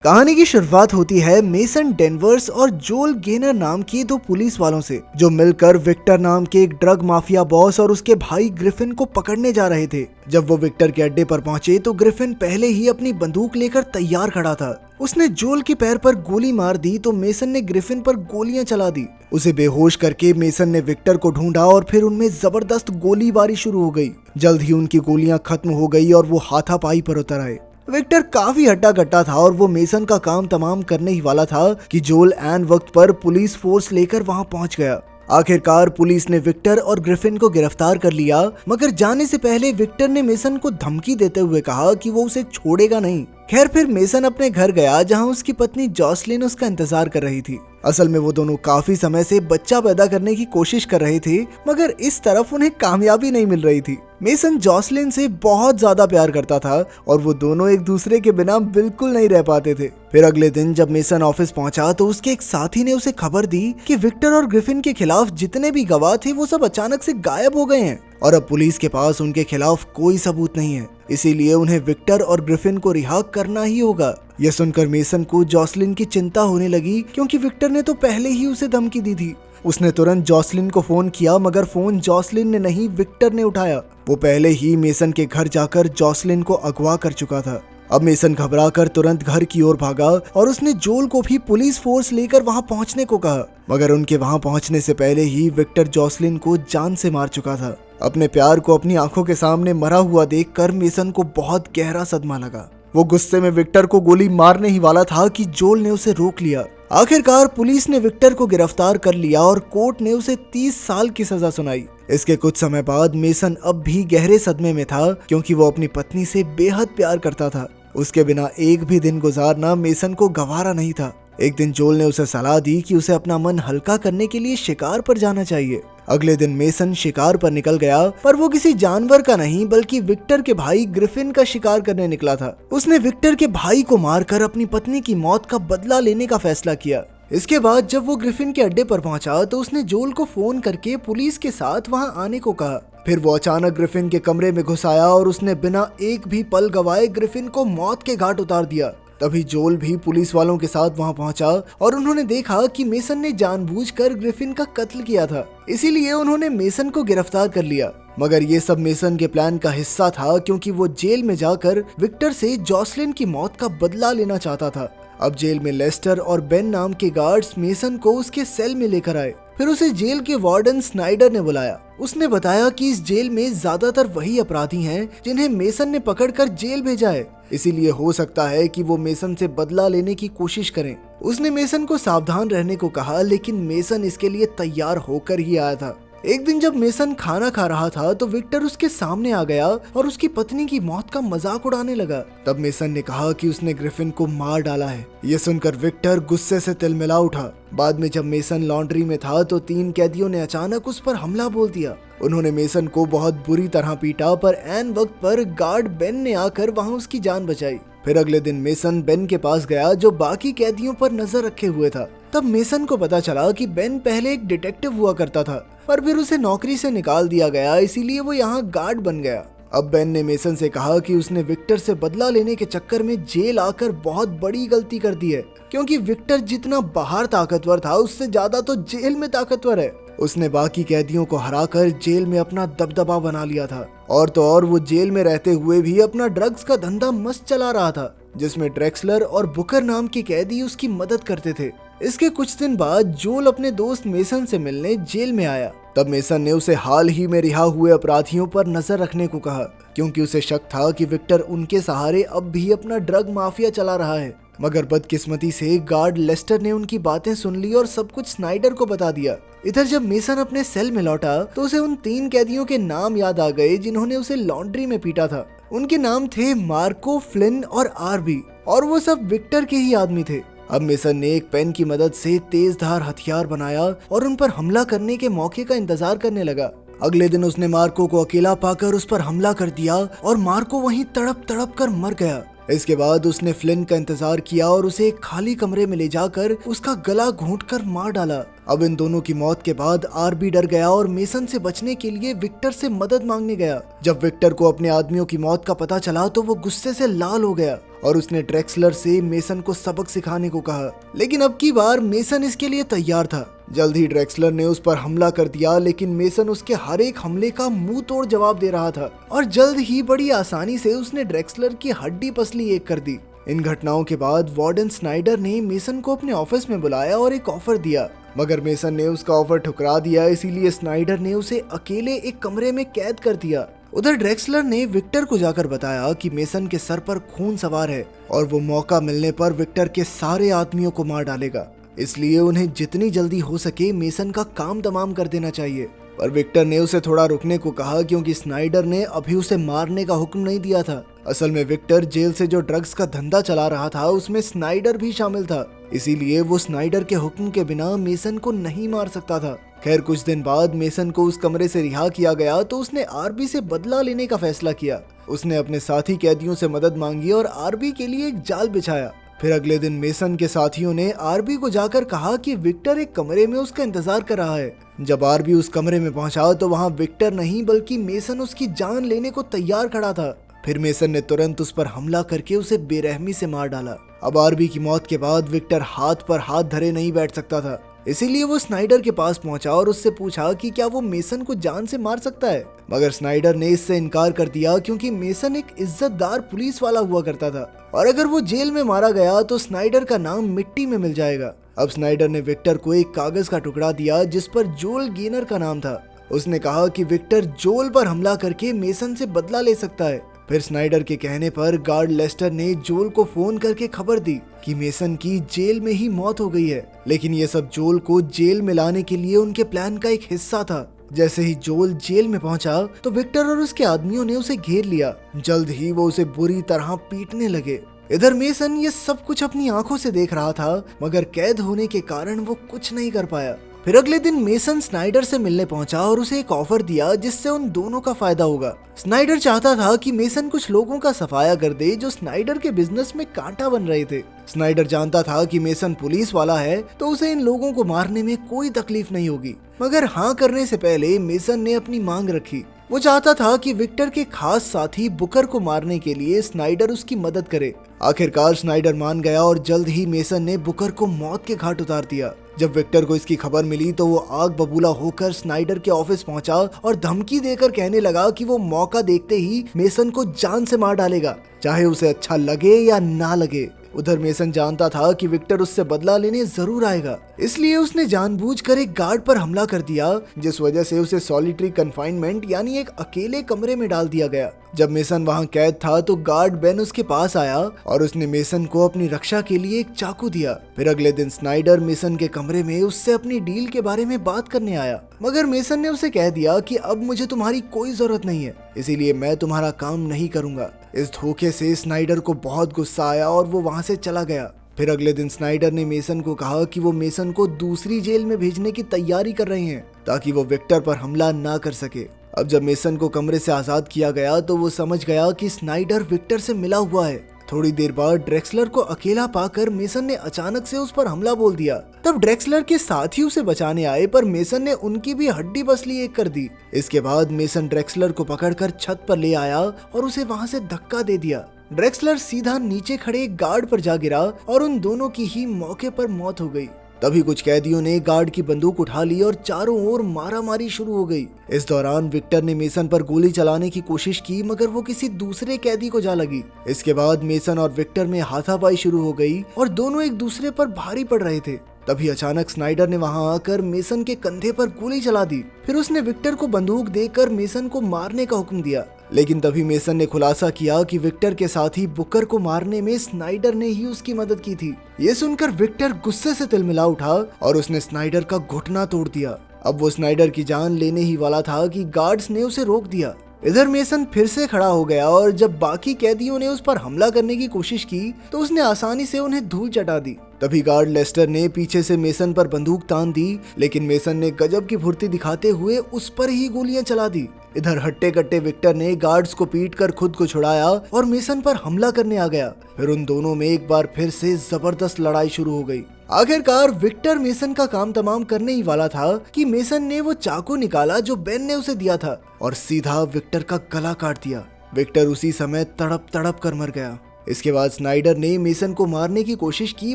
कहानी की शुरुआत होती है मेसन डेनवर्स और जोल गेनर नाम के दो पुलिस वालों से, जो मिलकर विक्टर नाम के एक ड्रग माफिया बॉस और उसके भाई ग्रिफिन को पकड़ने जा रहे थे। जब वो विक्टर के अड्डे पर पहुंचे तो ग्रिफिन पहले ही अपनी बंदूक लेकर तैयार खड़ा था। उसने जोल के पैर पर गोली मार दी तो मेसन ने ग्रिफिन पर गोलियां चला दी। उसे बेहोश करके मेसन ने विक्टर को ढूंढा और फिर उनमें जबरदस्त गोलीबारी शुरू हो गई। जल्द ही उनकी गोलियां खत्म हो गई और वो हाथापाई पर उतर आए। विक्टर काफी हट्टा कट्टा था और वो मेसन का काम तमाम करने ही वाला था कि जोल ऐन वक्त पर पुलिस फोर्स लेकर वहां पहुंच गया। आखिरकार पुलिस ने विक्टर और ग्रिफिन को गिरफ्तार कर लिया, मगर जाने से पहले विक्टर ने मेसन को धमकी देते हुए कहा कि वो उसे छोड़ेगा नहीं। खैर फिर मेसन अपने घर गया, जहां उसकी पत्नी जॉसलिन उसका इंतजार कर रही थी। असल में वो दोनों काफी समय से बच्चा पैदा करने की कोशिश कर रहे थे, मगर इस तरफ उन्हें कामयाबी नहीं मिल रही थी। मेसन जॉसलिन से बहुत ज्यादा प्यार करता था और वो दोनों एक दूसरे के बिना बिल्कुल नहीं रह पाते थे। फिर अगले दिन जब मेसन ऑफिस पहुंचा तो उसके एक साथी ने उसे खबर दी कि विक्टर और ग्रिफिन के खिलाफ जितने भी गवाह थे वो सब अचानक से गायब हो गए हैं और अब पुलिस के पास उनके खिलाफ कोई सबूत नहीं है। इसीलिए उन्हें विक्टर और ग्रिफिन को रिहा करना ही होगा। यह सुनकर मेसन को जॉसलिन की चिंता होने लगी, क्योंकि विक्टर ने तो पहले ही उसे धमकी दी थी। उसने तुरंत जॉसलिन को फोन किया, मगर फोन जॉसलिन ने नहीं विक्टर ने उठाया। वो पहले ही मेसन के घर जाकर जॉसलिन को अगवा कर चुका था। अब मेसन घबराकर तुरंत घर की ओर भागा और उसने जोल को भी पुलिस फोर्स लेकर वहां पहुंचने को कहा, मगर उनके वहां पहुंचने से पहले ही विक्टर जॉसलिन को जान से मार चुका था। अपने प्यार को अपनी आंखों के सामने मरा हुआ देखकर मेसन को बहुत गहरा सदमा लगा। वो गुस्से में विक्टर को गोली मारने ही वाला था कि जोल ने उसे रोक लिया। आखिरकार पुलिस ने विक्टर को गिरफ्तार कर लिया और कोर्ट ने उसे 30 साल की सजा सुनाई। इसके कुछ समय बाद मेसन अब भी गहरे सदमे में था, क्योंकि वो अपनी पत्नी से बेहद प्यार करता था। उसके बिना एक भी दिन गुजारना मेसन को गवारा नहीं था। एक दिन जोल ने उसे सलाह दी कि उसे अपना मन हल्का करने के लिए शिकार पर जाना चाहिए। अगले दिन मेसन शिकार पर निकल गया, पर वो किसी जानवर का नहीं बल्कि विक्टर के भाई ग्रिफिन का शिकार करने निकला था। उसने विक्टर के भाई को मारकर अपनी पत्नी की मौत का बदला लेने का फैसला किया। इसके बाद जब वो ग्रिफिन के अड्डे पर पहुंचा तो उसने जोल को फोन करके पुलिस के साथ वहां आने को कहा। फिर वो अचानक ग्रिफिन के कमरे में घुस आया और उसने बिना एक भी पल गवाए ग्रिफिन को मौत के घाट उतार दिया। तभी जोल भी पुलिस वालों के साथ वहां पहुंचा और उन्होंने देखा कि मेसन ने जानबूझकर ग्रिफिन का कत्ल किया था। इसीलिए उन्होंने मेसन को गिरफ्तार कर लिया। मगर ये सब मेसन के प्लान का हिस्सा था, क्योंकि वो जेल में जाकर विक्टर से जॉसलिन की मौत का बदला लेना चाहता था। अब जेल में लेस्टर और बेन नाम के गार्ड्स मेसन को उसके सेल में लेकर आए। फिर उसे जेल के वार्डन स्नाइडर ने बुलाया। उसने बताया कि इस जेल में ज्यादातर वही अपराधी हैं जिन्हें मेसन ने पकड़कर जेल भेजा है, इसीलिए हो सकता है कि वो मेसन से बदला लेने की कोशिश करें। उसने मेसन को सावधान रहने को कहा, लेकिन मेसन इसके लिए तैयार होकर ही आया था। एक दिन जब मेसन खाना खा रहा था तो विक्टर उसके सामने आ गया और उसकी पत्नी की मौत का मजाक उड़ाने लगा। तब मेसन ने कहा कि उसने ग्रिफिन को मार डाला है। ये सुनकर विक्टर गुस्से से तिलमिला उठा। बाद में जब मेसन लॉन्ड्री में था तो 3 कैदियों ने अचानक उस पर हमला बोल दिया। उन्होंने मेसन को बहुत बुरी तरह पीटा, पर ऐन वक्त पर गार्ड बेन ने आकर वहां उसकी जान बचाई। फिर अगले दिन मेसन बेन के पास गया, जो बाकी कैदियों पर नजर रखे हुए था। तब मेसन को पता चला कि बेन पहले एक डिटेक्टिव हुआ करता था, पर फिर उसे नौकरी से निकाल दिया गया, इसीलिए वो यहाँ गार्ड बन गया। अब बेन ने मेसन से कहा कि उसने विक्टर से बदला लेने के चक्कर में जेल आकर बहुत बड़ी गलती कर दी है, क्योंकि विक्टर जितना बाहर ताकतवर था उससे ज्यादा तो जेल में ताकतवर है। उसने बाकी कैदियों को हराकर जेल में अपना दबदबा बना लिया था, और तो और वो जेल में रहते हुए भी अपना ड्रग्स का धंधा मस्त चला रहा था, जिसमें ड्रेक्सलर और बुकर नाम के कैदी उसकी मदद करते थे। इसके कुछ दिन बाद जोल अपने दोस्त मेसन से मिलने जेल में आया। तब मेसन ने उसे हाल ही में रिहा हुए अपराधियों पर नजर रखने को कहा, क्योंकि उसे शक था कि विक्टर उनके सहारे अब भी अपना ड्रग माफिया चला रहा है। मगर बदकिस्मती से गार्ड लेस्टर ने उनकी बातें सुन ली और सब कुछ स्नाइडर को बता दिया। इधर जब मेसन अपने सेल में लौटा तो उसे उन 3 कैदियों के नाम याद आ गए जिन्होंने उसे लॉन्ड्री में पीटा था। उनके नाम थे मार्को, फ्लिन और आरबी, और वो सब विक्टर के ही आदमी थे। अब मेसन ने एक पेन की मदद से तेजधार हथियार बनाया और उन पर हमला करने के मौके का इंतजार करने लगा। अगले दिन उसने मार्को को अकेला पाकर उस पर हमला कर दिया और मार्को वहीं तड़प तड़प कर मर गया। इसके बाद उसने फ्लिन का इंतजार किया और उसे एक खाली कमरे में ले जाकर उसका गला घोंटकर मार डाला। अब इन दोनों की मौत के बाद आरबी डर गया और मेसन से बचने के लिए विक्टर से मदद मांगने गया। जब विक्टर को अपने आदमियों की मौत का पता चला तो वो गुस्से से लाल हो गया और उसने ड्रेक्सलर से मेसन को सबक सिखाने को कहा, लेकिन अब की बार मेसन इसके लिए तैयार था। जल्द ही ड्रेक्सलर ने उस पर हमला कर दिया, लेकिन मेसन उसके हर एक हमले का मुंह तोड़ जवाब दे रहा था और जल्द ही बड़ी आसानी से उसने ड्रेक्सलर की हड्डी पसली एक कर दी। इन घटनाओं के बाद वार्डन स्नाइडर ने मेसन को अपने ऑफिस में बुलाया और एक ऑफर दिया, मगर मेसन ने उसका ऑफर ठुकरा दिया। इसीलिए स्नाइडर ने उसे अकेले एक कमरे में कैद कर दिया। उधर ड्रेक्सलर ने विक्टर को जाकर बताया कि मेसन के सर पर खून सवार है और वो मौका मिलने पर विक्टर के सारे आदमियों को मार डालेगा, इसलिए उन्हें जितनी जल्दी हो सके मेसन का काम तमाम कर देना चाहिए। पर विक्टर ने उसे थोड़ा रुकने को कहा क्योंकि स्नाइडर ने अभी उसे मारने का हुक्म नहीं दिया था। असल में विक्टर जेल से जो ड्रग्स का धंधा चला रहा था उसमें स्नाइडर भी शामिल था, इसीलिए वो स्नाइडर के हुक्म के बिना मेसन को नहीं मार सकता था। खैर कुछ दिन बाद मेसन को उस कमरे से रिहा किया गया तो उसने आरबी से बदला लेने का फैसला किया। उसने अपने साथी कैदियों से मदद मांगी और आरबी के लिए एक जाल बिछाया। फिर अगले दिन मेसन के साथियों ने आरबी को जाकर कहा कि विक्टर एक कमरे में उसका इंतजार कर रहा है। जब आरबी उस कमरे में पहुंचा तो वहां विक्टर नहीं बल्कि मेसन उसकी जान लेने को तैयार खड़ा था। फिर मेसन ने तुरंत उस पर हमला करके उसे बेरहमी से मार डाला। अब आरबी की मौत के बाद विक्टर हाथ पर हाथ धरे नहीं बैठ सकता था, इसीलिए वो स्नाइडर के पास पहुंचा और उससे पूछा कि क्या वो मेसन को जान से मार सकता है, मगर स्नाइडर ने इससे इनकार कर दिया क्योंकि मेसन एक इज्जतदार पुलिस वाला हुआ करता था और अगर वो जेल में मारा गया तो स्नाइडर का नाम मिट्टी में मिल जाएगा। अब स्नाइडर ने विक्टर को एक कागज का टुकड़ा दिया जिस पर जोल गेनर का नाम था। उसने कहा कि विक्टर जोल पर हमला करके मेसन से बदला ले सकता है। फिर स्नाइडर के कहने पर गार्ड लेस्टर ने जोल को फोन करके खबर दी कि मेसन की जेल में ही मौत हो गई है, लेकिन ये सब जोल को जेल में लाने के लिए उनके प्लान का एक हिस्सा था। जैसे ही जोल जेल में पहुंचा तो विक्टर और उसके आदमियों ने उसे घेर लिया। जल्द ही वो उसे बुरी तरह पीटने लगे। इधर मेसन ये सब कुछ अपनी आंखों से देख रहा था, मगर कैद होने के कारण वो कुछ नहीं कर पाया। फिर अगले दिन मेसन स्नाइडर से मिलने पहुंचा और उसे एक ऑफर दिया जिससे उन दोनों का फायदा होगा। स्नाइडर चाहता था कि मेसन कुछ लोगों का सफाया कर दे जो स्नाइडर के बिजनेस में कांटा बन रहे थे। स्नाइडर जानता था कि मेसन पुलिस वाला है तो उसे इन लोगों को मारने में कोई तकलीफ नहीं होगी, मगर हाँ करने से पहले मेसन ने अपनी मांग रखी। वो चाहता था कि विक्टर के खास साथी बुकर को मारने के लिए स्नाइडर उसकी मदद करे। आखिरकार स्नाइडर मान गया और जल्द ही मेसन ने बुकर को मौत के घाट उतार दिया। जब विक्टर को इसकी खबर मिली तो वो आग बबूला होकर स्नाइडर के ऑफिस पहुंचा और धमकी देकर कहने लगा कि वो मौका देखते ही मेसन को जान से मार डालेगा, चाहे उसे अच्छा लगे या ना लगे। उधर मेसन जानता था कि विक्टर उससे बदला लेने जरूर आएगा, इसलिए उसने जानबूझकर एक गार्ड पर हमला कर दिया, जिस वजह से उसे सॉलिटरी कन्फाइनमेंट यानी एक अकेले कमरे में डाल दिया गया। जब मेसन वहां कैद था तो गार्ड बेन उसके पास आया और उसने मेसन को अपनी रक्षा के लिए एक चाकू दिया। फिर अगले दिन स्नाइडर मेसन के कमरे में उससे अपनी डील के बारे में बात करने आया, मगर मेसन ने उसे कह दिया कि अब मुझे तुम्हारी कोई जरूरत नहीं है, इसीलिए मैं तुम्हारा काम नहीं करूंगा। इस धोखे से स्नाइडर को बहुत गुस्सा आया और वो वहां से चला गया। फिर अगले दिन स्नाइडर ने मेसन को कहा कि वो मेसन को दूसरी जेल में भेजने की तैयारी कर रहे हैं ताकि वो विक्टर पर हमला ना कर सके। अब जब मेसन को कमरे से आजाद किया गया तो वो समझ गया कि स्नाइडर विक्टर से मिला हुआ है। थोड़ी देर बाद ड्रेक्सलर को अकेला पाकर मेसन ने अचानक से उस पर हमला बोल दिया। तब ड्रेक्सलर के साथी उसे बचाने आए पर मेसन ने उनकी भी हड्डी पसली एक कर दी। इसके बाद मेसन ड्रेक्सलर को पकड़कर छत पर ले आया और उसे वहां से धक्का दे दिया। ड्रेक्सलर सीधा नीचे खड़े एक गार्ड पर जा गिरा और उन दोनों की ही मौके पर मौत हो गई। तभी कुछ कैदियों ने गार्ड की बंदूक उठा ली और चारों ओर मारामारी शुरू हो गई। इस दौरान विक्टर ने मेसन पर गोली चलाने की कोशिश की, मगर वो किसी दूसरे कैदी को जा लगी। इसके बाद मेसन और विक्टर में हाथापाई शुरू हो गई और दोनों एक दूसरे पर भारी पड़ रहे थे। तभी अचानक स्नाइडर ने वहां आकर मेसन के कंधे पर गोली चला दी। फिर उसने विक्टर को बंदूक देकर मेसन को मारने का हुक्म दिया, लेकिन तभी मेसन ने खुलासा किया कि विक्टर के साथी बुकर को मारने में स्नाइडर ने ही उसकी मदद की थी। ये सुनकर विक्टर गुस्से से तिलमिला उठा और उसने स्नाइडर का घुटना तोड़ दिया। अब वो स्नाइडर की जान लेने ही वाला था कि गार्ड्स ने उसे रोक दिया। इधर मेसन फिर से खड़ा हो गया और जब बाकी कैदियों ने उस पर हमला करने की कोशिश की तो उसने आसानी से उन्हें धूल चटा दी। तभी गार्ड लेस्टर ने पीछे से मेसन पर बंदूक तान दी, लेकिन मेसन ने गजब की फुर्ती दिखाते हुए उस पर ही गोलियां चला दी। इधर हट्टे कट्टे विक्टर ने गार्ड्स को पीट कर खुद को छुड़ाया और मेसन पर हमला करने आ गया। फिर उन दोनों में एक बार फिर से जबरदस्त लड़ाई शुरू हो गई। आखिरकार विक्टर मेसन का काम तमाम करने ही वाला था कि मेसन ने वो चाकू निकाला जो बेन ने उसे दिया था और सीधा विक्टर का गला काट दिया। विक्टर उसी समय तड़प तड़प कर मर गया। इसके बाद स्नाइडर ने मेसन को मारने की कोशिश की,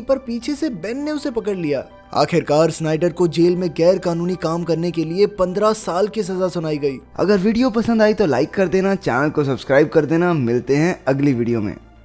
पर पीछे से बेन ने उसे पकड़ लिया। आखिरकार स्नाइडर को जेल में गैर कानूनी काम करने के लिए 15 साल की सजा सुनाई गई। अगर वीडियो पसंद आई तो लाइक कर देना, चैनल को सब्सक्राइब कर देना। मिलते हैं अगली वीडियो में।